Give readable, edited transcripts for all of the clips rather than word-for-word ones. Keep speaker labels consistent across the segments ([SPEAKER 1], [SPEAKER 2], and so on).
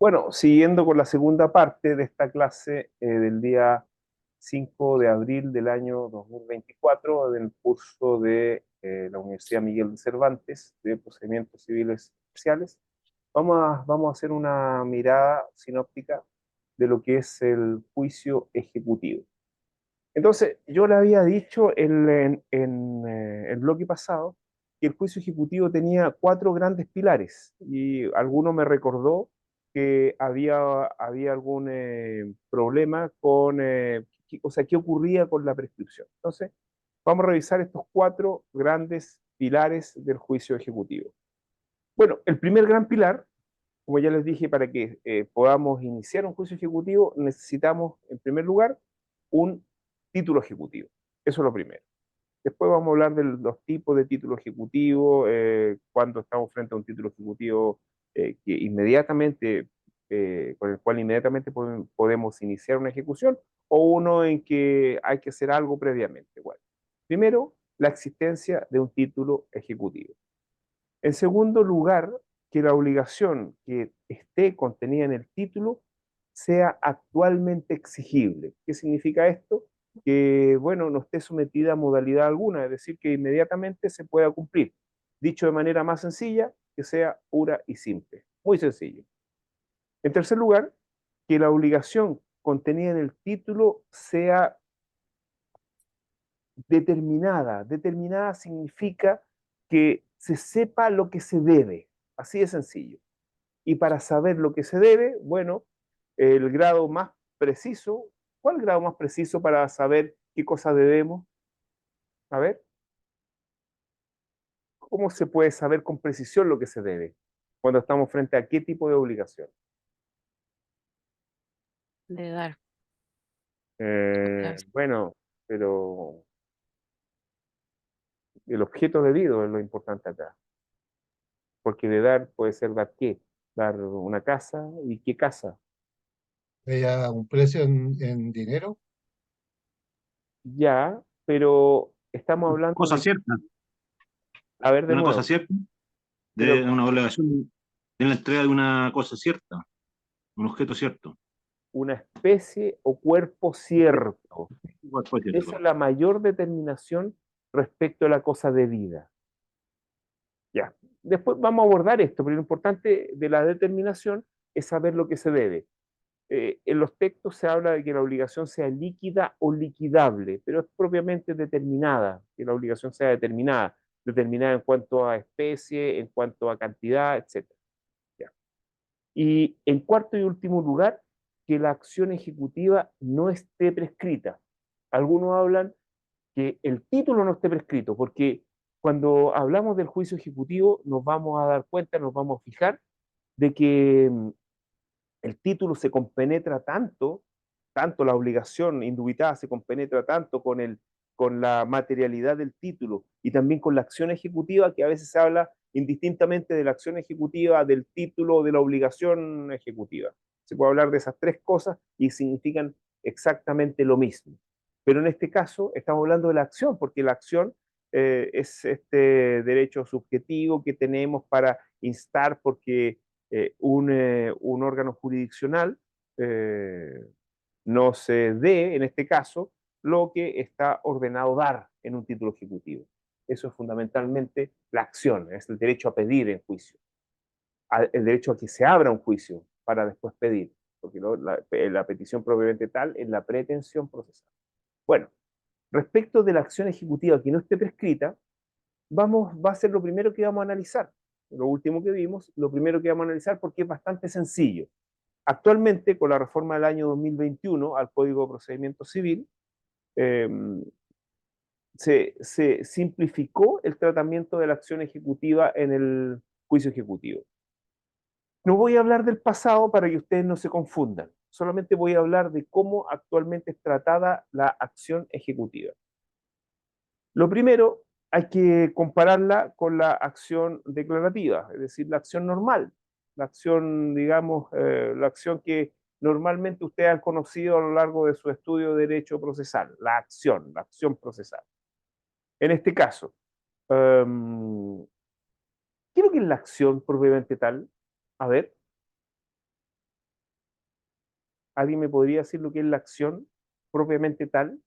[SPEAKER 1] Bueno, siguiendo con la segunda parte de esta clase del día 5 de abril del año 2024 del curso de la Universidad Miguel de Cervantes de Procedimientos Civiles Especiales, vamos a hacer una mirada sinóptica de lo que es el juicio ejecutivo. Entonces, yo le había dicho en el bloque pasado que el juicio ejecutivo tenía cuatro grandes pilares y alguno me recordó que había algún problema con, o sea, qué ocurría con la prescripción. Entonces, vamos a revisar estos cuatro grandes pilares del juicio ejecutivo. Bueno, el primer gran pilar, como ya les dije, para que podamos iniciar un juicio ejecutivo, necesitamos, en primer lugar, un título ejecutivo. Eso es lo primero. Después vamos a hablar de los tipos de título ejecutivo, cuando estamos frente a un título ejecutivo que inmediatamente, con el cual inmediatamente podemos iniciar una ejecución, o uno en que hay que hacer algo previamente. Bueno, primero, la existencia de un título ejecutivo. En segundo lugar, que la obligación que esté contenida en el título sea actualmente exigible. ¿Qué significa esto? Que, bueno, no esté sometida a modalidad alguna, es decir, que inmediatamente se pueda cumplir. Dicho de manera más sencilla, que sea pura y simple. Muy sencillo. En tercer lugar, que la obligación contenida en el título sea determinada. Determinada significa que se sepa lo que se debe. Así de sencillo. Y para saber lo que se debe, bueno, el grado más preciso, ¿cuál es el grado más preciso para saber qué cosa debemos? A ver, ¿cómo se puede saber con precisión lo que se debe cuando estamos frente a qué tipo de obligación?
[SPEAKER 2] De dar, hablar.
[SPEAKER 1] Bueno, pero el objeto debido es lo importante acá, porque de dar puede ser dar qué, dar una casa y qué casa.
[SPEAKER 3] ¿Haya un precio en dinero?
[SPEAKER 1] Ya, pero estamos hablando
[SPEAKER 4] Cosa
[SPEAKER 1] de,
[SPEAKER 4] cierta,
[SPEAKER 1] a ver de
[SPEAKER 4] una cosa
[SPEAKER 1] nuevo,
[SPEAKER 4] cierta,
[SPEAKER 1] pero
[SPEAKER 4] de una obligación de la entrega de una cosa cierta, un objeto cierto.
[SPEAKER 1] una especie o cuerpo cierto.
[SPEAKER 4] Igual puede ser
[SPEAKER 1] Esa es
[SPEAKER 4] igual.
[SPEAKER 1] la mayor determinación respecto a la cosa debida. Ya. Después vamos a abordar esto, pero lo importante de la determinación es saber lo que se debe. En los textos se habla de que la obligación sea líquida o liquidable, pero es propiamente determinada, que la obligación sea determinada, determinada en cuanto a especie, en cuanto a cantidad, etc. Ya. Y en cuarto y último lugar, que la acción ejecutiva no esté prescrita. Algunos hablan que el título no esté prescrito, porque cuando hablamos del juicio ejecutivo nos vamos a dar cuenta, nos vamos a fijar de que el título se compenetra tanto, tanto la obligación indubitada se compenetra tanto con la materialidad del título y también con la acción ejecutiva, que a veces se habla indistintamente de la acción ejecutiva, del título o de la obligación ejecutiva. Se puede hablar de esas tres cosas y significan exactamente lo mismo. Pero en este caso estamos hablando de la acción, porque la acción es este derecho subjetivo que tenemos para instar porque un órgano jurisdiccional eh, no se dé, en este caso, lo que está ordenado dar en un título ejecutivo. Eso es fundamentalmente la acción, es el derecho a pedir en juicio, el derecho a que se abra un juicio para después pedir, porque la petición propiamente tal es la pretensión procesal. Bueno, respecto de la acción ejecutiva que no esté prescrita, va a ser lo primero que vamos a analizar. Lo último que vimos, lo primero que vamos a analizar porque es bastante sencillo. Actualmente, con la reforma del año 2021 al Código de Procedimiento Civil, eh, se simplificó el tratamiento de la acción ejecutiva en el juicio ejecutivo. No voy a hablar del pasado para que ustedes no se confundan, solamente voy a hablar de cómo actualmente es tratada la acción ejecutiva. Lo primero, hay que compararla con la acción declarativa, es decir, la acción normal, la acción, digamos, la acción que normalmente ustedes han conocido a lo largo de su estudio de derecho procesal, la acción procesal. En este caso, ¿qué es lo que es la acción propiamente tal? A ver, ¿Alguien me podría decir lo que es la acción propiamente tal?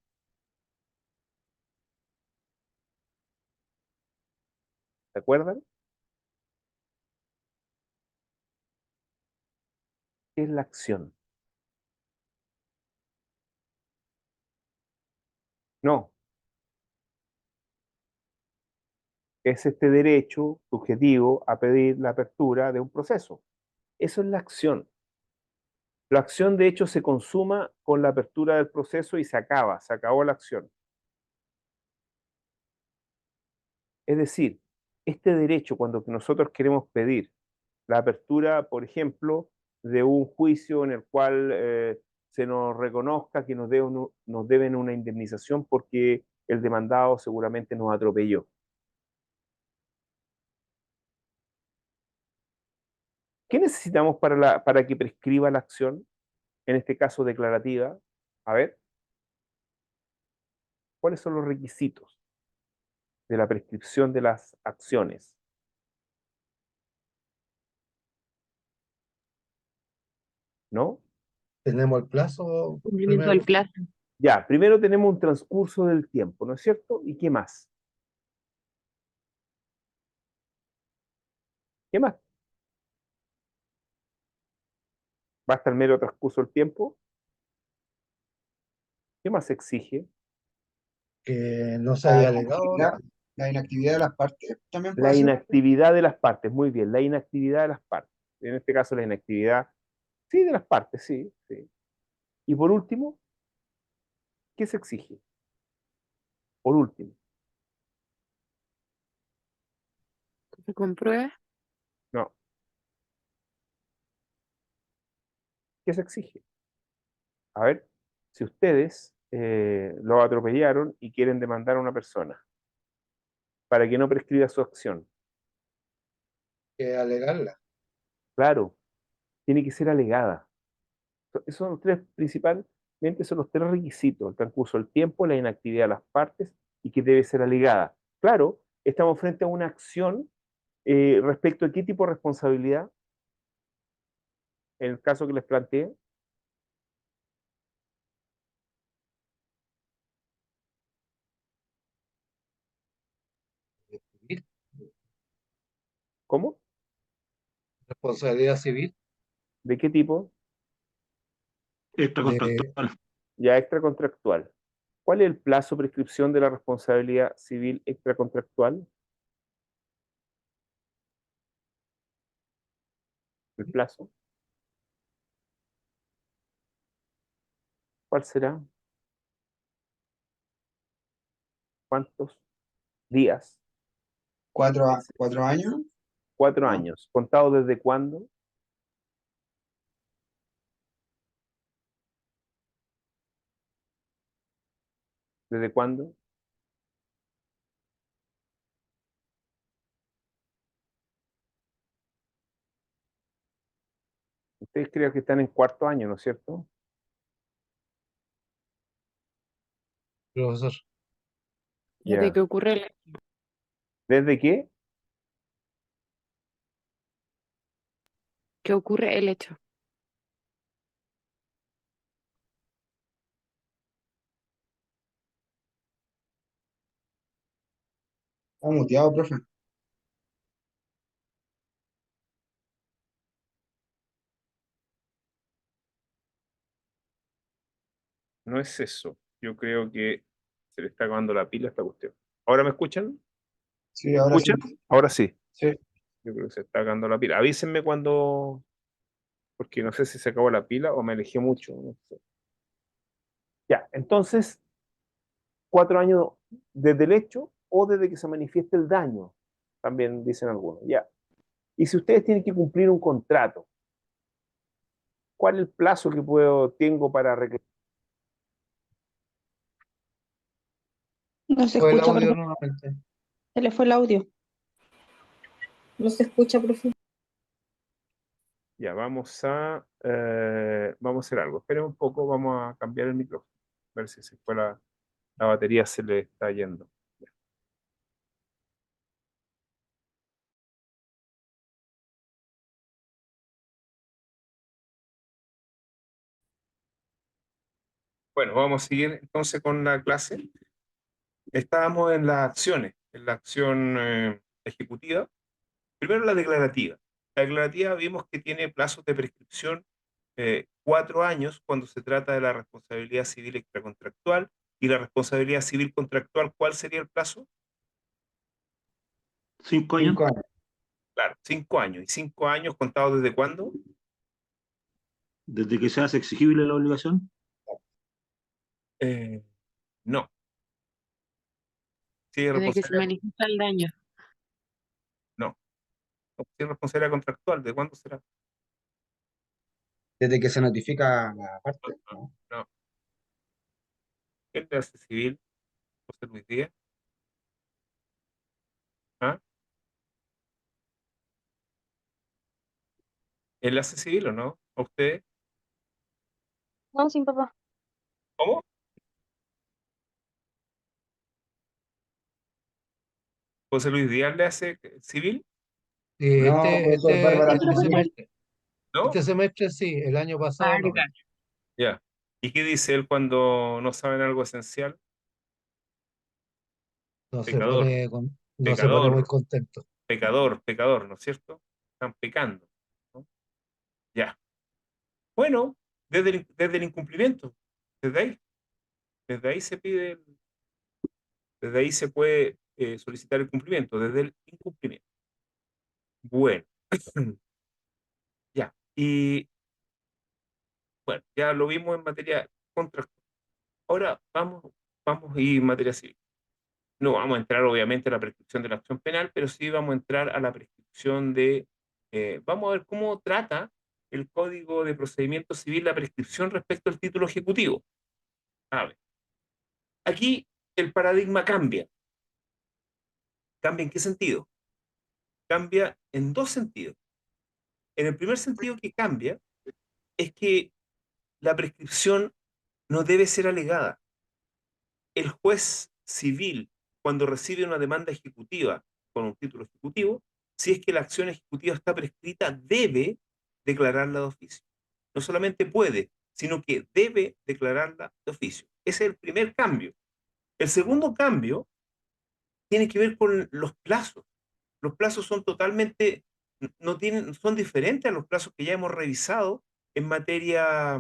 [SPEAKER 1] ¿Se acuerdan? ¿Qué es la acción? No, es este derecho subjetivo a pedir la apertura de un proceso. Eso es la acción. La acción, de hecho, se consuma con la apertura del proceso y se acabó la acción. Es decir, este derecho, cuando nosotros queremos pedir la apertura, por ejemplo, de un juicio en el cual se nos reconozca que nos deben una indemnización porque el demandado seguramente nos atropelló. ¿Qué necesitamos para que prescriba la acción, en este caso declarativa? A ver, ¿cuáles son los requisitos de la prescripción de las acciones? ¿No?
[SPEAKER 3] Tenemos el plazo
[SPEAKER 2] Cumplimiento del
[SPEAKER 3] primero,
[SPEAKER 2] plazo.
[SPEAKER 1] Ya, primero tenemos un transcurso del tiempo, ¿no es cierto? ¿Y qué más? ¿Qué más? ¿Basta el mero transcurso del tiempo? ¿Qué más se exige?
[SPEAKER 3] que no se
[SPEAKER 5] La
[SPEAKER 3] haya alegado
[SPEAKER 5] inactividad,
[SPEAKER 3] nada.
[SPEAKER 5] la inactividad de las partes también puede
[SPEAKER 1] La
[SPEAKER 5] ser.
[SPEAKER 1] inactividad de las partes, muy bien, la inactividad de las partes. En este caso, la inactividad, sí, de las partes, sí, sí. Y por último, ¿qué se exige? Por último,
[SPEAKER 2] Que se compruebe.
[SPEAKER 1] no, ¿qué se exige? A ver, si ustedes lo atropellaron y quieren demandar a una persona para que no prescriba su acción,
[SPEAKER 3] Que alegarla.
[SPEAKER 1] claro, tiene que ser alegada. Esos son los tres, principalmente son los tres requisitos: el transcurso del tiempo, la inactividad de las partes y que debe ser alegada. Claro, estamos frente a una acción respecto a qué tipo de responsabilidad, en el caso que les planteé.
[SPEAKER 3] Civil,
[SPEAKER 1] ¿Cómo?
[SPEAKER 3] responsabilidad civil,
[SPEAKER 1] ¿De qué tipo?
[SPEAKER 3] de
[SPEAKER 4] Extracontractual.
[SPEAKER 1] Ya extracontractual. ¿Cuál es el plazo de prescripción de la responsabilidad civil extracontractual? ¿El plazo? ¿Cuál será? ¿Cuántos días?
[SPEAKER 5] 4 años,
[SPEAKER 1] 4
[SPEAKER 5] ¿no?
[SPEAKER 1] años. ¿Contado desde cuándo? ¿Desde cuándo? Ustedes creo que están en cuarto año, ¿no es cierto?
[SPEAKER 3] profesor.
[SPEAKER 2] Desde
[SPEAKER 1] Ya.
[SPEAKER 2] que ocurre el,
[SPEAKER 1] ¿Desde qué?
[SPEAKER 2] que ocurre el hecho.
[SPEAKER 5] Está muteado, profe.
[SPEAKER 1] No es eso. Yo creo que se le está acabando la pila a esta cuestión. ¿Ahora me escuchan?
[SPEAKER 5] Sí,
[SPEAKER 1] ¿Me
[SPEAKER 5] ahora sí.
[SPEAKER 1] escuchan? Ahora sí.
[SPEAKER 5] Sí.
[SPEAKER 1] Yo creo que se está acabando la pila. Avísenme cuando, porque no sé si se acabó la pila o me alejé mucho. No sé. Ya, entonces, 4 años desde el hecho o desde que se manifieste el daño, también dicen algunos. Ya. Y si ustedes tienen que cumplir un contrato, ¿cuál es el plazo que tengo para reclamar?
[SPEAKER 6] No se
[SPEAKER 3] Fue el
[SPEAKER 6] escucha,
[SPEAKER 3] audio
[SPEAKER 6] profe.
[SPEAKER 3] nuevamente.
[SPEAKER 6] Se le fue el audio. No se escucha, profe.
[SPEAKER 1] Ya, vamos a hacer algo. Esperen un poco, vamos a cambiar el micrófono. A ver si se fue la batería, se le está yendo. Bueno, vamos a seguir entonces con la clase. Estábamos en las acciones, en la acción ejecutiva. Primero la declarativa. La declarativa vimos que tiene plazos de prescripción 4 años cuando se trata de la responsabilidad civil extracontractual. Y la responsabilidad civil contractual, ¿cuál sería el plazo?
[SPEAKER 4] 5 años.
[SPEAKER 5] 5 años.
[SPEAKER 1] Claro, 5 años. ¿Y 5 años contados desde cuándo?
[SPEAKER 4] Desde que se hace exigible la obligación.
[SPEAKER 1] No. Si es
[SPEAKER 2] Desde que se
[SPEAKER 1] responsabilidad,
[SPEAKER 2] manifiesta el daño.
[SPEAKER 1] no. No, si es responsabilidad contractual, ¿de cuándo será?
[SPEAKER 5] Desde que se notifica la parte, ¿no?
[SPEAKER 1] No. ¿Qué le hace civil, José Luis Díaz? ¿Ah? ¿Él hace civil o no? ¿A usted?
[SPEAKER 6] No, sin papá.
[SPEAKER 1] ¿Cómo? ¿José Luis Díaz le hace civil?
[SPEAKER 5] No, profesor, Bárbara
[SPEAKER 3] Este
[SPEAKER 5] Trujillo.
[SPEAKER 3] semestre.
[SPEAKER 1] ¿No?
[SPEAKER 3] Este semestre sí, el año pasado no.
[SPEAKER 2] Vargas.
[SPEAKER 1] Ya. ¿Y qué dice él cuando no saben algo esencial?
[SPEAKER 3] No se
[SPEAKER 1] Pecador,
[SPEAKER 3] pone no se pone muy
[SPEAKER 1] pecador,
[SPEAKER 3] contento.
[SPEAKER 1] pecador, ¿no es cierto? Están pecando, ¿no? Ya. Bueno, desde el incumplimiento, desde ahí se pide, desde ahí se puede solicitar el cumplimiento, desde el incumplimiento. Bueno, ya. Y bueno, ya lo vimos en materia contractual. Ahora vamos a ir en materia civil. No vamos a entrar obviamente a la prescripción de la acción penal, pero sí vamos a entrar a la prescripción vamos a ver cómo trata el Código de Procedimiento Civil la prescripción respecto al título ejecutivo. A ver, aquí el paradigma cambia. ¿Cambia en qué sentido? Cambia en dos sentidos. En el primer sentido que cambia es que la prescripción no debe ser alegada. El juez civil, cuando recibe una demanda ejecutiva con un título ejecutivo, si es que la acción ejecutiva está prescrita, debe declararla de oficio. No solamente puede, sino que debe declararla de oficio. Ese es el primer cambio. El segundo cambio tiene que ver con los plazos. Los plazos son totalmente, no tienen, son diferentes a los plazos que ya hemos revisado en materia,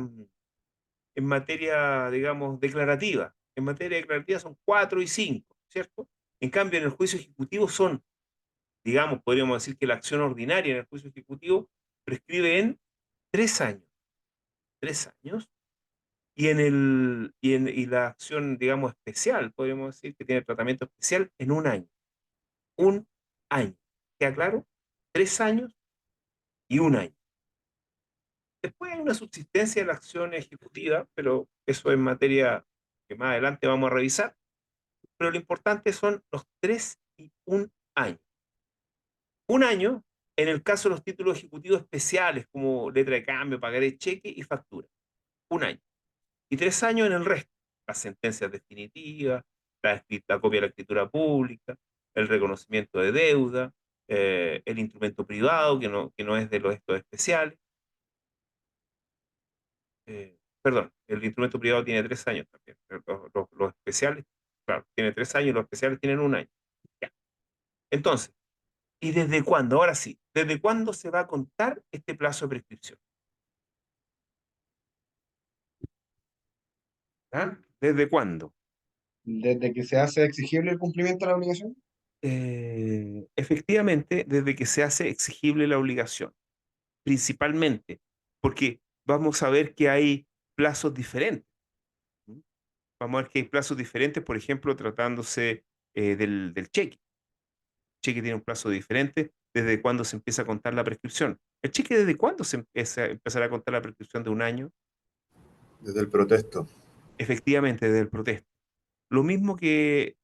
[SPEAKER 1] digamos, declarativa. En materia declarativa son 4 y 5, ¿cierto? En cambio, en el juicio ejecutivo son, digamos, podríamos decir que la acción ordinaria en el juicio ejecutivo prescribe en 3 años. 3 años. Y la acción, digamos, especial, podríamos decir que tiene tratamiento especial en 1 año. 1 año. ¿Queda claro? 3 años y 1 año. Después hay una subsistencia de la acción ejecutiva, pero eso es materia que más adelante vamos a revisar. Pero lo importante son los 3 y 1 año. 1 año en el caso de los títulos ejecutivos especiales, como letra de cambio, pagaré, cheque y factura. 1 año. Y 3 años en el resto. Las sentencias definitivas, la copia de la escritura pública, el reconocimiento de deuda, el instrumento privado, que no es de los estos especiales. Perdón, el instrumento privado tiene 3 años también. Los especiales, claro, tiene 3 años, los especiales tienen 1 año. Ya. Entonces, ¿y desde cuándo? Ahora sí, ¿desde cuándo se va a contar este plazo de prescripción? ¿Ah? ¿Desde cuándo?
[SPEAKER 5] Desde que se hace exigible el cumplimiento de la obligación.
[SPEAKER 1] Efectivamente, desde que se hace exigible la obligación, principalmente, porque vamos a ver que hay plazos diferentes. ¿Mm? Vamos a ver que hay plazos diferentes, por ejemplo, tratándose del cheque. El cheque tiene un plazo diferente desde cuándo se empieza a contar la prescripción. ¿El cheque desde cuándo se empezará a contar la prescripción de 1 año?
[SPEAKER 7] Desde el protesto.
[SPEAKER 1] Efectivamente, desde el protesto. Lo mismo que,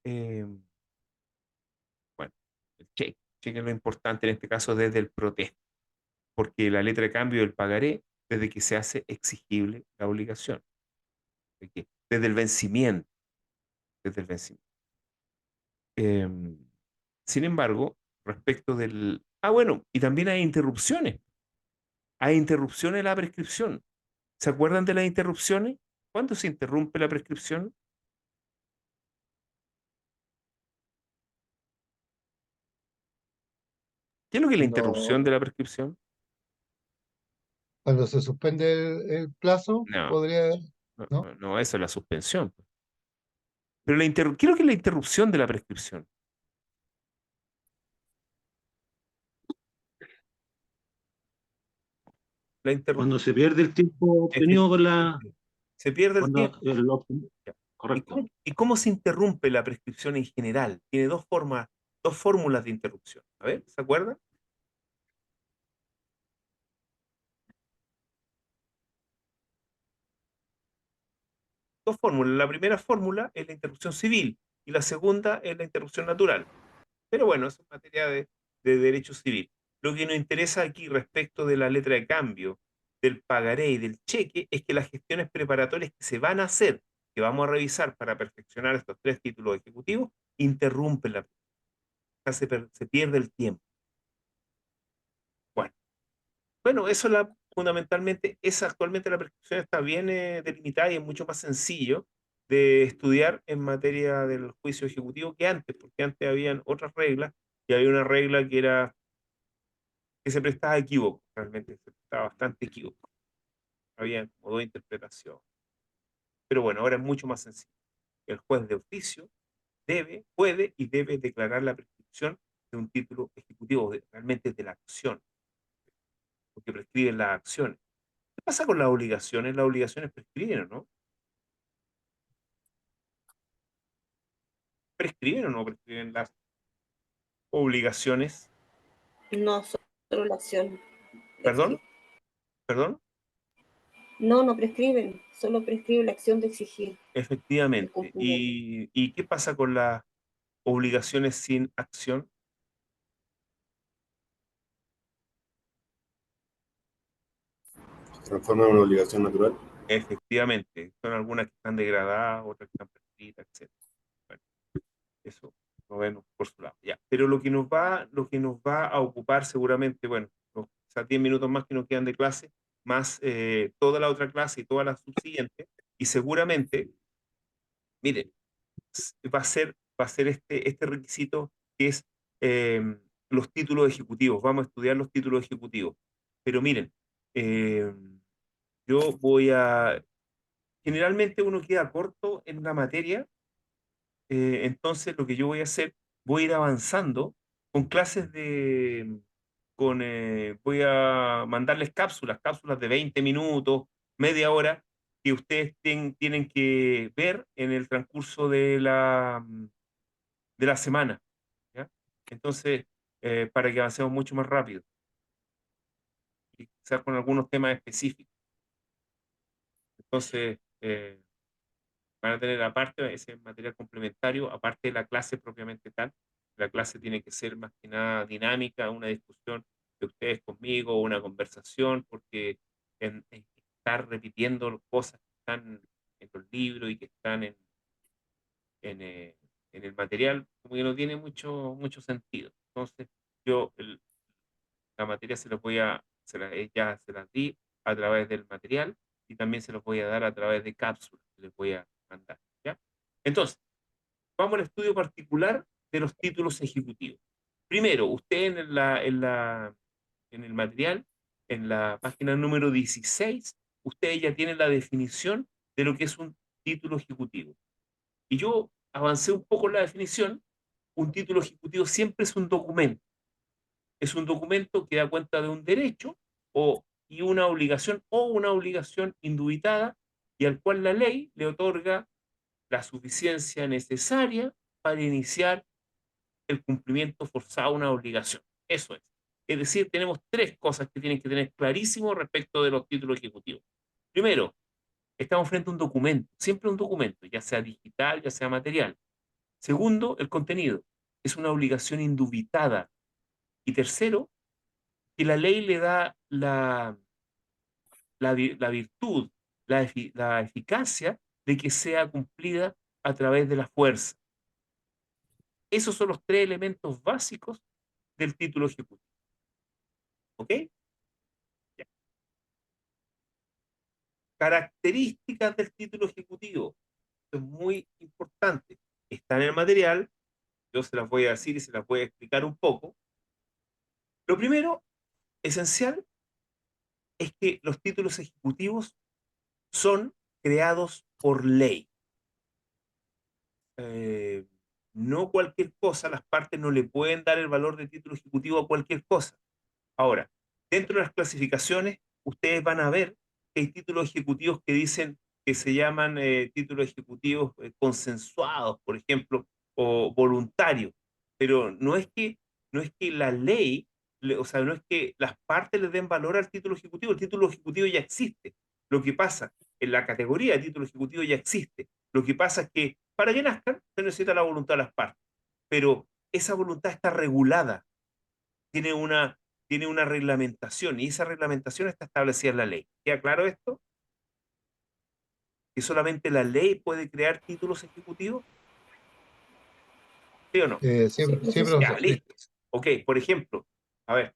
[SPEAKER 1] bueno, el cheque. El cheque es lo importante en este caso desde el protesto, porque la letra de cambio del pagaré desde que se hace exigible la obligación. Desde el vencimiento. Desde el vencimiento. Em, Sin embargo, respecto del... Ah, bueno, y también hay interrupciones. Hay interrupciones en la prescripción. ¿Se acuerdan de las interrupciones? ¿Cuándo se interrumpe la prescripción? ¿Qué es lo que es la interrupción de
[SPEAKER 3] No,
[SPEAKER 1] la prescripción?
[SPEAKER 3] cuando se suspende el plazo,
[SPEAKER 1] No,
[SPEAKER 3] podría,
[SPEAKER 1] no,
[SPEAKER 3] ¿no?
[SPEAKER 1] no, no, eso es la suspensión. Pero ¿qué es lo que es la interrupción de la prescripción? La interrupción.
[SPEAKER 4] Cuando se pierde el tiempo obtenido con la...
[SPEAKER 1] Se pierde el
[SPEAKER 4] Cuando
[SPEAKER 1] tiempo.
[SPEAKER 4] correcto.
[SPEAKER 1] Y cómo se interrumpe la prescripción en general? Tiene dos formas, dos fórmulas de interrupción. A ver, ¿se acuerdan? Dos fórmulas. La primera fórmula es la interrupción civil y la segunda es la interrupción natural. Pero bueno, eso es materia de derecho civil. Lo que nos interesa aquí respecto de la letra de cambio, del pagaré y del cheque, es que las gestiones preparatorias que se van a hacer, que vamos a revisar para perfeccionar estos tres títulos ejecutivos, interrumpen la se pierde el tiempo. Bueno, bueno, eso fundamentalmente, esa actualmente la prescripción está bien delimitada y es mucho más sencillo de estudiar en materia del juicio ejecutivo que antes, porque antes habían otras reglas y había una regla que era que se prestaba a equívoco, realmente se prestaba bastante equívoco. Había como dos interpretaciones. Pero bueno, ahora es mucho más sencillo. El juez de oficio puede y debe declarar la prescripción de un título ejecutivo, realmente de la acción, porque prescriben las acciones. ¿Qué pasa con las obligaciones? Las obligaciones prescriben o no. ¿Prescriben o no prescriben las obligaciones?
[SPEAKER 6] No, solo la acción de
[SPEAKER 1] ¿Perdón?
[SPEAKER 6] exigir.
[SPEAKER 1] ¿Perdón?
[SPEAKER 6] No, no prescriben, solo prescribe la acción de exigir el
[SPEAKER 1] Efectivamente.
[SPEAKER 6] cumplimiento.
[SPEAKER 1] ¿Y qué pasa con las obligaciones sin acción?
[SPEAKER 7] Se transforma en una obligación natural.
[SPEAKER 1] Efectivamente. Son algunas que están degradadas, otras que están prescritas, etc. Bueno, eso lo vemos por su lado. Ya. Pero lo que nos va a ocupar seguramente, bueno, los quizás 10 minutos más que nos quedan de clase, más toda la otra clase y todas las subsiguientes, y seguramente, miren, va a ser este requisito que es eh, los títulos ejecutivos. Vamos a estudiar los títulos ejecutivos. Pero miren, eh, yo generalmente uno queda corto en una materia, entonces lo que yo voy a hacer, voy a ir avanzando con clases voy a mandarles cápsulas de 20 minutos, media hora, que ustedes tienen que ver en el transcurso de la semana, ¿ya? Entonces, para que avancemos mucho más rápido, y quizás con algunos temas específicos. Entonces, van a tener aparte ese material complementario, aparte de la clase propiamente tal. La clase tiene que ser más que nada dinámica, una discusión de ustedes conmigo, una conversación, porque en estar repitiendo cosas que están en los libros y que están en, eh, en el material, como que no tiene mucho sentido. Entonces, yo la materia ya se las di a través del material y también se los voy a dar a través de cápsulas que les voy a mandar, ¿ya? Entonces, vamos al estudio particular de los títulos ejecutivos. Primero, usted en el material, en la página número 16, usted ya tiene la definición de lo que es un título ejecutivo. Y yo avancé un poco en la definición. Un título ejecutivo siempre es un documento. Es un documento que da cuenta de un derecho y una obligación o una obligación indubitada y al cual la ley le otorga la suficiencia necesaria para iniciar el cumplimiento forzado de una obligación. Eso es. Es decir, tenemos tres cosas que tienen que tener clarísimo respecto de los títulos ejecutivos. Primero, estamos frente a un documento, siempre un documento, ya sea digital, ya sea material. Segundo, el contenido. Es una obligación indubitada. Y tercero, que la ley le da la virtud, la eficacia de que sea cumplida a través de la fuerza. Esos son los tres elementos básicos del título ejecutivo. ¿Ok? Ya. Características del título ejecutivo. Esto es muy importante. Está en el material, yo se las voy a decir y se las voy a explicar un poco. Lo primero, esencial, es que los títulos ejecutivos son creados por ley. No cualquier cosa, las partes no le pueden dar el valor de título ejecutivo a cualquier cosa. Ahora, dentro de las clasificaciones, ustedes van a ver que hay títulos ejecutivos que dicen que se llaman títulos ejecutivos consensuados, por ejemplo, o voluntarios. Pero no es que la ley, o sea, no es que las partes le den valor al título ejecutivo. El título ejecutivo ya existe. Lo que pasa, en la categoría de título ejecutivo ya existe. Lo que pasa es que para que nazcan se necesita la voluntad de las partes. Pero esa voluntad está regulada, tiene tiene una reglamentación y esa reglamentación está establecida en la ley. ¿Queda claro esto? ¿Que solamente la ley puede crear títulos ejecutivos? ¿Sí o no?
[SPEAKER 3] Sí,
[SPEAKER 6] Sí,
[SPEAKER 3] sí,
[SPEAKER 6] profesor.
[SPEAKER 1] Ya,
[SPEAKER 3] profesor, sí.
[SPEAKER 1] listo. Ok, por ejemplo, a ver.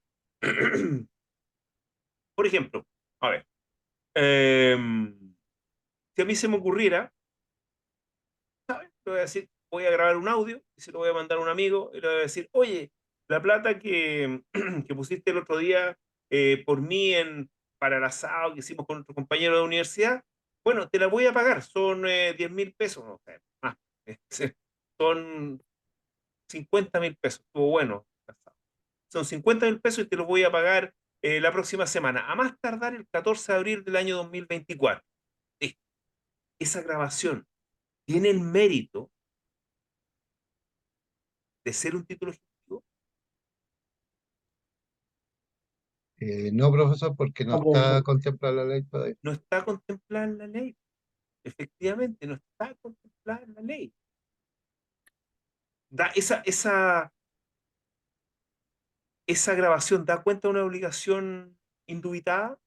[SPEAKER 1] Por ejemplo, a ver. Si a mí se me ocurriera, ¿sabes? Le voy a decir, voy a grabar un audio y se lo voy a mandar a un amigo y le voy a decir, oye, la plata que pusiste el otro día por mí para el asado que hicimos con otro compañero de la universidad, bueno, te la voy a pagar, son 10.000 pesos, no sé, más, son 50.000 pesos, estuvo bueno. Son 50.000 pesos y te los voy a pagar la próxima semana, a más tardar el 14 de abril del año 2024. Listo. Esa grabación tiene el mérito de ser un título ejecutivo.
[SPEAKER 3] No, profesor, porque no
[SPEAKER 5] No,
[SPEAKER 3] está
[SPEAKER 5] profesor.
[SPEAKER 3] contemplada la ley todavía.
[SPEAKER 1] No está contemplada en la ley. Efectivamente, no está contemplada en la ley. Da esa grabación da cuenta de una obligación indubitada.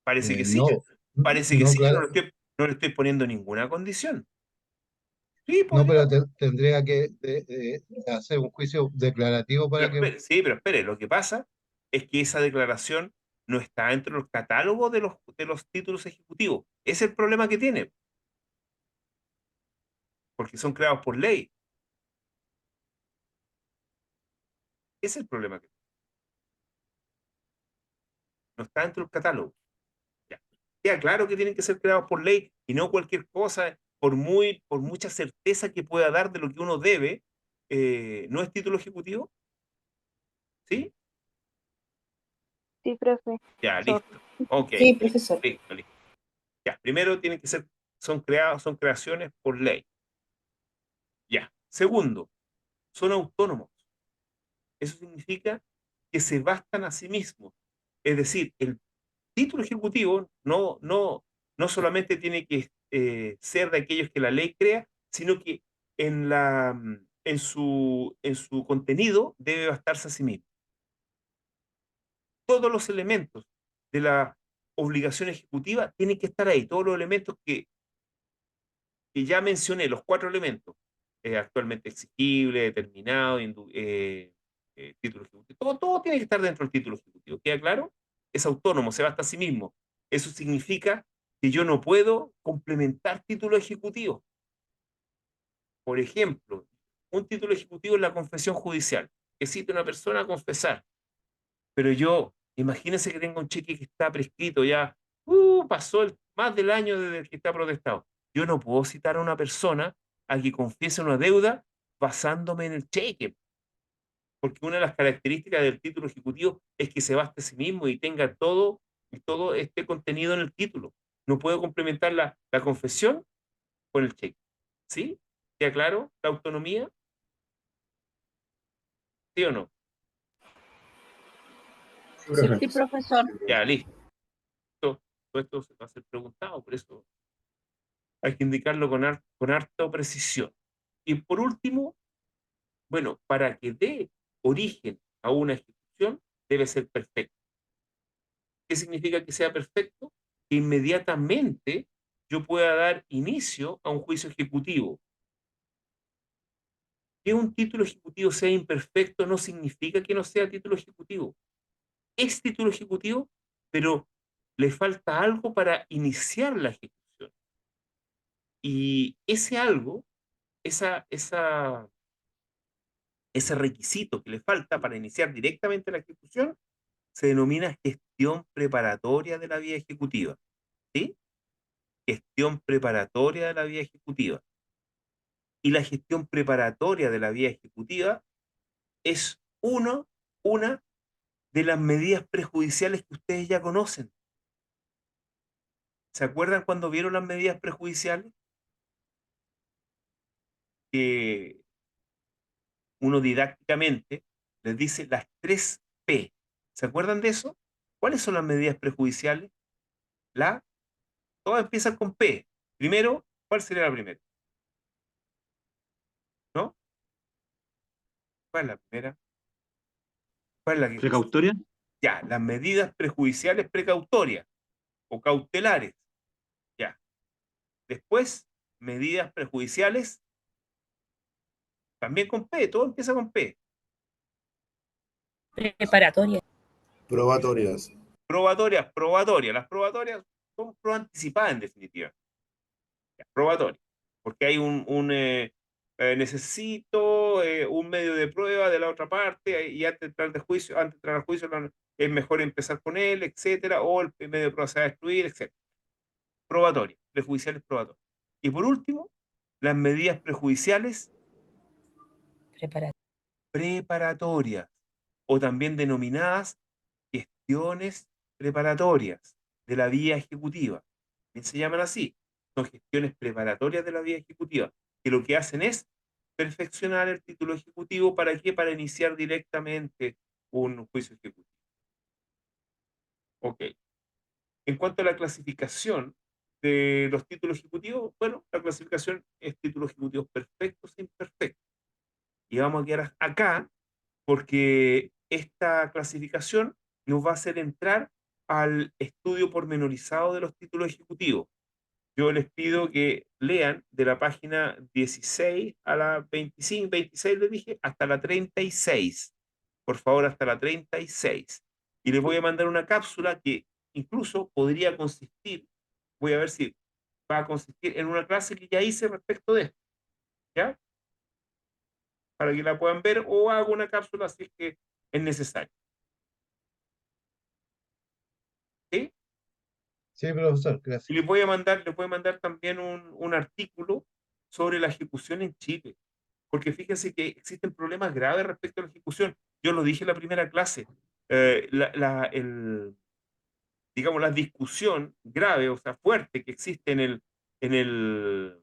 [SPEAKER 1] Parece que sí.
[SPEAKER 3] No,
[SPEAKER 1] Parece que
[SPEAKER 3] no,
[SPEAKER 1] sí. Yo
[SPEAKER 3] claro.
[SPEAKER 1] no le estoy poniendo ninguna condición. Sí,
[SPEAKER 3] No,
[SPEAKER 1] podría.
[SPEAKER 3] pero tendría que hacer un juicio declarativo para que...
[SPEAKER 1] Sí, pero espere, lo que pasa es que esa declaración no está dentro del catálogo de los títulos ejecutivos. Ese es el problema que tiene, porque son creados por ley. Ese es el problema que no está dentro del catálogo. Ya. Queda claro que tienen que ser creados por ley y no cualquier cosa, por mucha certeza que pueda dar de lo que uno debe, no es título ejecutivo. ¿Sí?
[SPEAKER 2] Sí, profe.
[SPEAKER 1] Ya, listo. Ok,
[SPEAKER 6] Sí, profesor.
[SPEAKER 1] listo, listo. Ya, primero tienen que ser, son creaciones por ley. Ya. Segundo, son autónomos. Eso significa que se bastan a sí mismos. Es decir, el título ejecutivo no solamente tiene que ser de aquellos que la ley crea, sino que en su contenido debe bastarse a sí mismo. Todos los elementos de la obligación ejecutiva tienen que estar ahí, todos los elementos que ya mencioné, los 4 elementos, actualmente exigible, determinado, título ejecutivo, todo tiene que estar dentro del título ejecutivo. ¿Queda claro? Es autónomo, se basta a sí mismo. Eso significa que yo no puedo complementar título ejecutivo. Por ejemplo, un título ejecutivo es la confesión judicial, que cita a una persona a confesar, pero yo, imagínense que tengo un cheque que está prescrito ya, pasó más del año desde que está protestado. Yo no puedo citar a una persona a que confiese una deuda basándome en el cheque, porque una de las características del título ejecutivo es que se baste a sí mismo y tenga todo este contenido en el título. No puedo complementar la confesión con el cheque. ¿Sí? ¿Queda claro la autonomía? ¿Sí o no?
[SPEAKER 5] Sí, profe.
[SPEAKER 2] Sí, profesor.
[SPEAKER 1] Ya, listo. Todo esto se va a ser preguntado, por eso hay que indicarlo con harta precisión. Y por último, bueno, para que dé origen a una ejecución, debe ser perfecto. ¿Qué significa que sea perfecto? Que inmediatamente yo pueda dar inicio a un juicio ejecutivo. Que un título ejecutivo sea imperfecto no significa que no sea título ejecutivo. Es título ejecutivo pero le falta algo para iniciar la ejecución. Y ese algo, ese requisito que le falta para iniciar directamente la ejecución, se denomina gestión preparatoria de la vía ejecutiva. ¿Sí? Gestión preparatoria de la vía ejecutiva. Y la gestión preparatoria de la vía ejecutiva es una de las medidas prejudiciales que ustedes ya conocen. ¿Se acuerdan cuando vieron las medidas prejudiciales? Que uno didácticamente les dice las 3P. ¿Se acuerdan de eso? ¿Cuáles son las medidas prejudiciales? Todas empiezan con P. Primero, ¿cuál sería la primera? ¿No? ¿Cuál es la primera? ¿Cuál es la que?
[SPEAKER 4] ¿Precautoria?
[SPEAKER 1] Ya, las medidas prejudiciales precautorias o cautelares. Ya. Después, medidas prejudiciales también con P, todo empieza con P.
[SPEAKER 2] Preparatoria.
[SPEAKER 7] Probatorias.
[SPEAKER 1] Probatorias. Las probatorias son pruebas anticipadas en definitiva. Ya, probatorias. Porque hay necesito un medio de prueba de la otra parte y antes de entrar al juicio es mejor empezar con él, etcétera, o el medio de prueba se va a destruir, etcétera. Probatorias, prejudiciales probatorias. Y por último, las medidas prejudiciales preparatorias, o también denominadas gestiones preparatorias de la vía ejecutiva. Bien se llaman así. Son gestiones preparatorias de la vía ejecutiva, que lo que hacen es perfeccionar el título ejecutivo. ¿Para qué? Para iniciar directamente un juicio ejecutivo. Ok. En cuanto a la clasificación de los títulos ejecutivos, bueno, la clasificación es títulos ejecutivos perfectos e imperfectos. Y vamos a quedar acá porque esta clasificación nos va a hacer entrar al estudio pormenorizado de los títulos ejecutivos. Yo les pido que lean de la página 16 a la 25, 26 les dije, hasta la 36. Por favor, hasta la 36. Y les voy a mandar una cápsula que incluso podría consistir, voy a ver si va a consistir en una clase que ya hice respecto de esto, ¿ya? Para que la puedan ver, o hago una cápsula si es que es necesario. ¿Sí?
[SPEAKER 3] Sí, profesor,
[SPEAKER 1] Y
[SPEAKER 3] gracias.
[SPEAKER 1] les voy a mandar también un artículo sobre la ejecución en Chile, porque fíjense que existen problemas graves respecto a la ejecución. Yo lo dije en la primera clase, digamos, la discusión grave, o sea, fuerte que existe en el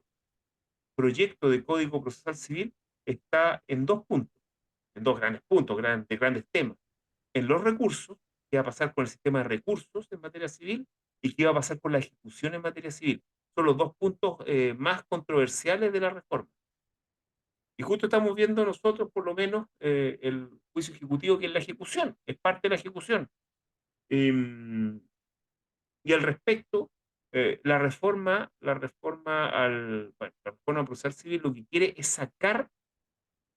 [SPEAKER 1] proyecto de Código Procesal Civil está en dos puntos, en dos grandes puntos, grandes temas. En los recursos, qué va a pasar con el sistema de recursos en materia civil y qué va a pasar con la ejecución en materia civil. Son los dos puntos más controversiales de la reforma. Y justo estamos viendo nosotros, por lo menos, el juicio ejecutivo, que es la ejecución, es parte de la ejecución. Y al respecto, la reforma procesal civil lo que quiere es sacar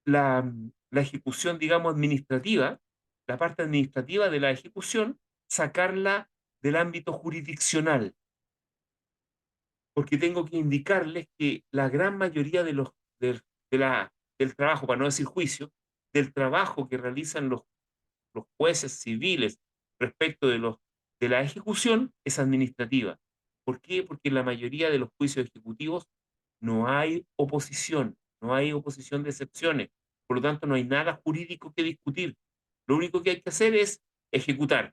[SPEAKER 1] la ejecución, digamos, administrativa, la parte administrativa de la ejecución, sacarla del ámbito jurisdiccional, porque tengo que indicarles que la gran mayoría del trabajo, para no decir juicio, del trabajo que realizan los jueces civiles respecto de la ejecución es administrativa. ¿Por qué? Porque en la mayoría de los juicios ejecutivos no hay oposición, no hay oposición de excepciones, por lo tanto no hay nada jurídico que discutir. Lo único que hay que hacer es ejecutar,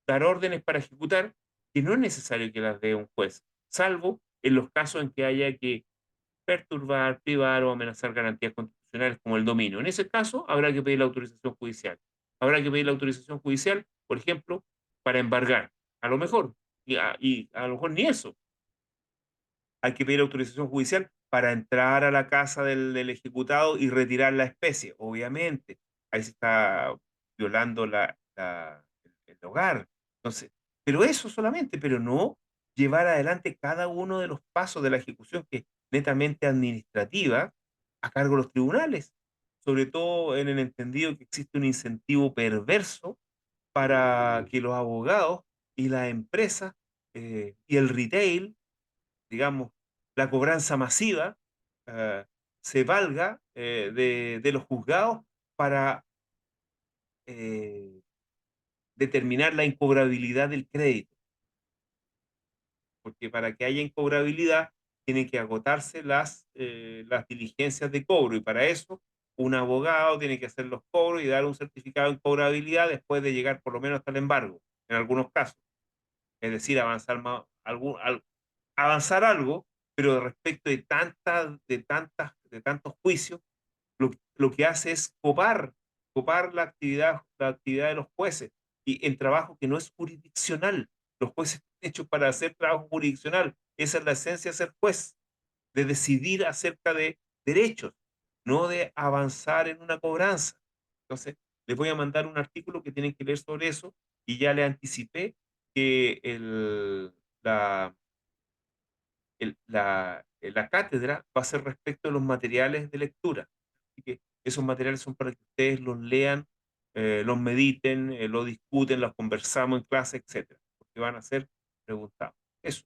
[SPEAKER 1] dar órdenes para ejecutar, que no es necesario que las dé un juez, salvo en los casos en que haya que perturbar, privar o amenazar garantías constitucionales como el dominio. En ese caso, habrá que pedir la autorización judicial. Habrá que pedir la autorización judicial, por ejemplo, para embargar. A lo mejor, y a lo mejor ni eso. Hay que pedir autorización judicial para entrar a la casa del ejecutado y retirar la especie. Obviamente, ahí se está violando el hogar. Entonces, pero eso solamente, pero no llevar adelante cada uno de los pasos de la ejecución, que es netamente administrativa, a cargo de los tribunales, sobre todo en el entendido que existe un incentivo perverso para que los abogados y las empresas y el retail, digamos, la cobranza masiva, eh, se valga de los juzgados para determinar la incobrabilidad del crédito. Porque para que haya incobrabilidad tienen que agotarse las diligencias de cobro, y para eso un abogado tiene que hacer los cobros y dar un certificado de incobrabilidad después de llegar por lo menos hasta el embargo, en algunos casos. Es decir, avanzar algo, pero respecto de tantos juicios, lo que hace es copar la actividad de los jueces, y en trabajo que no es jurisdiccional. Los jueces están hechos para hacer trabajo jurisdiccional. Esa es la esencia de ser juez, de decidir acerca de derechos, no de avanzar en una cobranza. Entonces, les voy a mandar un artículo que tienen que leer sobre eso, y ya le anticipé que la cátedra va a ser respecto de los materiales de lectura. Así que esos materiales son para que ustedes los lean, los mediten, los discuten, los conversamos en clase, etcétera, porque van a ser preguntados. Eso,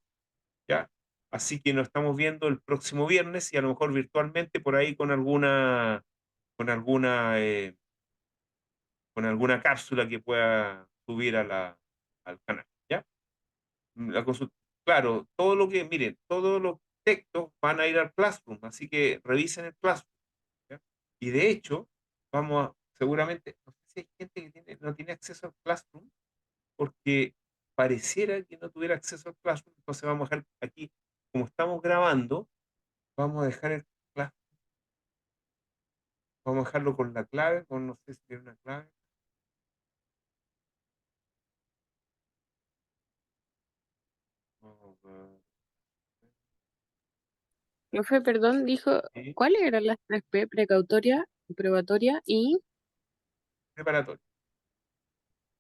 [SPEAKER 1] ¿ya? Así que nos estamos viendo el próximo viernes, y a lo mejor virtualmente por ahí con alguna, eh, con alguna cápsula que pueda subir al canal, ¿ya? La consulta. Claro, miren, todos los textos van a ir al Classroom, así que revisen el Classroom, ¿ya? Y de hecho, seguramente, no sé si hay gente que no tiene acceso al Classroom, porque pareciera que no tuviera acceso al Classroom. Entonces vamos a dejar aquí, como estamos grabando, vamos a dejar el Classroom, vamos a dejarlo con la clave, no sé si tiene una clave. Vamos a
[SPEAKER 8] Profe, perdón, dijo,
[SPEAKER 1] ver,
[SPEAKER 8] ¿cuáles eran las tres P? Precautoria, probatoria y...
[SPEAKER 1] preparatorio.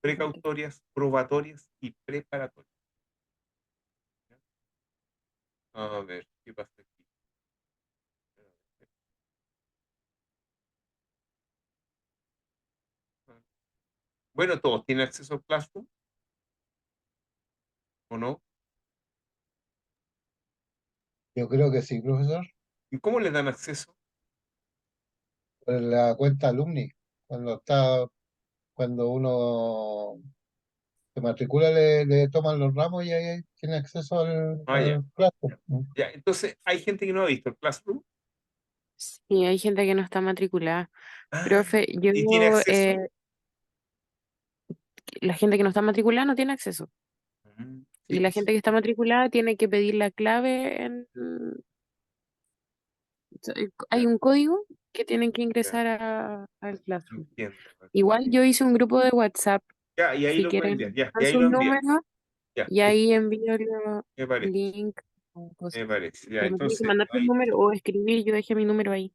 [SPEAKER 1] Precautorias, probatorias y preparatorias. A ver, ¿qué pasa aquí? Bueno, todos tienen acceso al Classroom, ¿o no?
[SPEAKER 3] Yo creo que sí, profesor.
[SPEAKER 1] ¿Y cómo les dan acceso?
[SPEAKER 3] Por la cuenta alumni, cuando uno se matricula, le toman los ramos y ahí tiene acceso
[SPEAKER 1] Ah, ya.
[SPEAKER 3] al Classroom.
[SPEAKER 1] Ya, entonces hay gente que no ha visto el Classroom.
[SPEAKER 8] Sí, hay gente que no está matriculada.
[SPEAKER 1] Ah,
[SPEAKER 8] Profe, yo,
[SPEAKER 1] y tiene acceso.
[SPEAKER 8] la gente que no está matriculada no tiene acceso. Y
[SPEAKER 1] Sí,
[SPEAKER 8] la
[SPEAKER 1] pues,
[SPEAKER 8] gente que está matriculada tiene que pedir la clave hay
[SPEAKER 1] ya,
[SPEAKER 8] un código que tienen que
[SPEAKER 1] ya,
[SPEAKER 8] ingresar al Classroom.
[SPEAKER 1] entiendo.
[SPEAKER 8] Igual yo hice un grupo de WhatsApp,
[SPEAKER 1] Ya, y ahí
[SPEAKER 8] si
[SPEAKER 1] lo pueden
[SPEAKER 8] quieren,
[SPEAKER 1] enviar, ya, y
[SPEAKER 8] dan
[SPEAKER 1] ahí
[SPEAKER 8] sus
[SPEAKER 1] lo envían.
[SPEAKER 8] números
[SPEAKER 1] Ya,
[SPEAKER 8] y
[SPEAKER 1] listo,
[SPEAKER 8] ahí envío el
[SPEAKER 1] me parece,
[SPEAKER 8] link o cosas.
[SPEAKER 1] me parece. Ya,
[SPEAKER 8] Pero me tiene que
[SPEAKER 1] entonces,
[SPEAKER 8] mandar su
[SPEAKER 1] ahí,
[SPEAKER 8] número o escribir, yo dejé mi número ahí.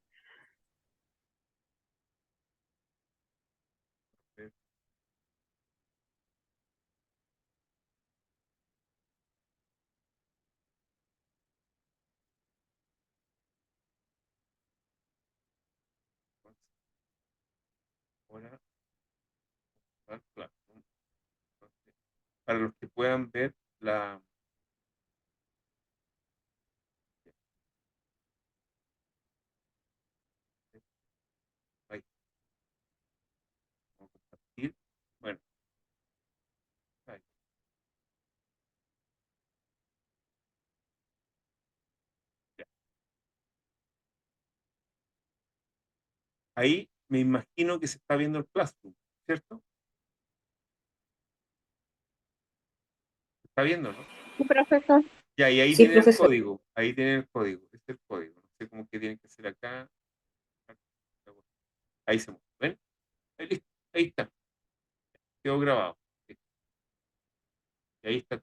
[SPEAKER 1] ahora, al Classroom. Entonces, para los que puedan ver ahí, vamos a compartir. Bueno, ahí, ya. Ahí me imagino que se está viendo el Classroom, ¿cierto? ¿Se está viendo, no?
[SPEAKER 6] Sí, profesor.
[SPEAKER 1] Ya, y ahí
[SPEAKER 6] Sí,
[SPEAKER 1] tienen el
[SPEAKER 6] profesor.
[SPEAKER 1] código, ahí tienen el código, este es el código. No sé cómo que tienen que hacer acá. Ahí se mueve, ¿ven? Ahí, listo, ahí está, quedó grabado. Y ahí está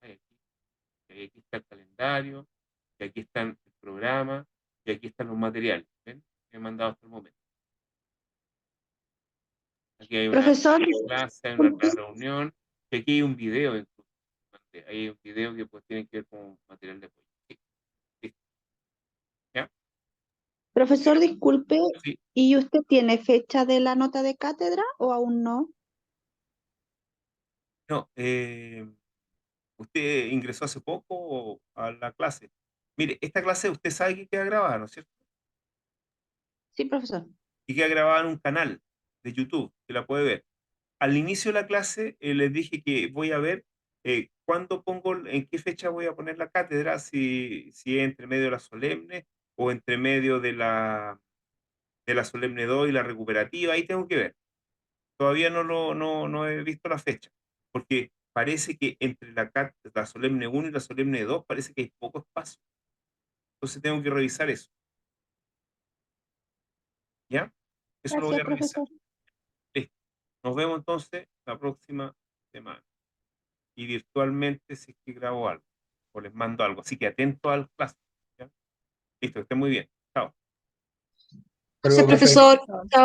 [SPEAKER 1] ahí aquí, y aquí está el calendario, y aquí están el programa, y aquí están los materiales, ¿ven? Que he mandado hasta el momento. Aquí hay una
[SPEAKER 6] Profesor,
[SPEAKER 1] clase, hay una reunión, y aquí hay un video incluso. Hay un video que pues tiene que ver con material de apoyo. Sí, listo, ¿ya?
[SPEAKER 6] profesor, disculpe,
[SPEAKER 1] Sí,
[SPEAKER 6] ¿y usted tiene fecha de la nota de cátedra o aún no?
[SPEAKER 1] No, usted ingresó hace poco a la clase. Mire, esta clase usted sabe que queda grabada, ¿no es cierto?
[SPEAKER 9] Sí, profesor.
[SPEAKER 1] Y queda grabada en un canal de YouTube, que la puede ver. Al inicio de la clase les dije que voy a ver cuándo pongo, en qué fecha voy a poner la cátedra, si es entre medio de la solemne o entre medio de la solemne 2 y la recuperativa, ahí tengo que ver. Todavía no he visto la fecha, porque parece que entre la solemne 1 y la solemne 2 parece que hay poco espacio. Entonces tengo que revisar eso, ¿ya? Eso lo voy a
[SPEAKER 2] Gracias,
[SPEAKER 1] revisar.
[SPEAKER 2] profesor.
[SPEAKER 1] Listo. Nos vemos entonces la próxima semana. Y virtualmente si es que grabo algo o les mando algo. Así que atento al clase, ¿ya? Listo, que estén muy bien. Chao.
[SPEAKER 3] Hasta luego,
[SPEAKER 6] Gracias,
[SPEAKER 3] profe.
[SPEAKER 6] profesor. Chao.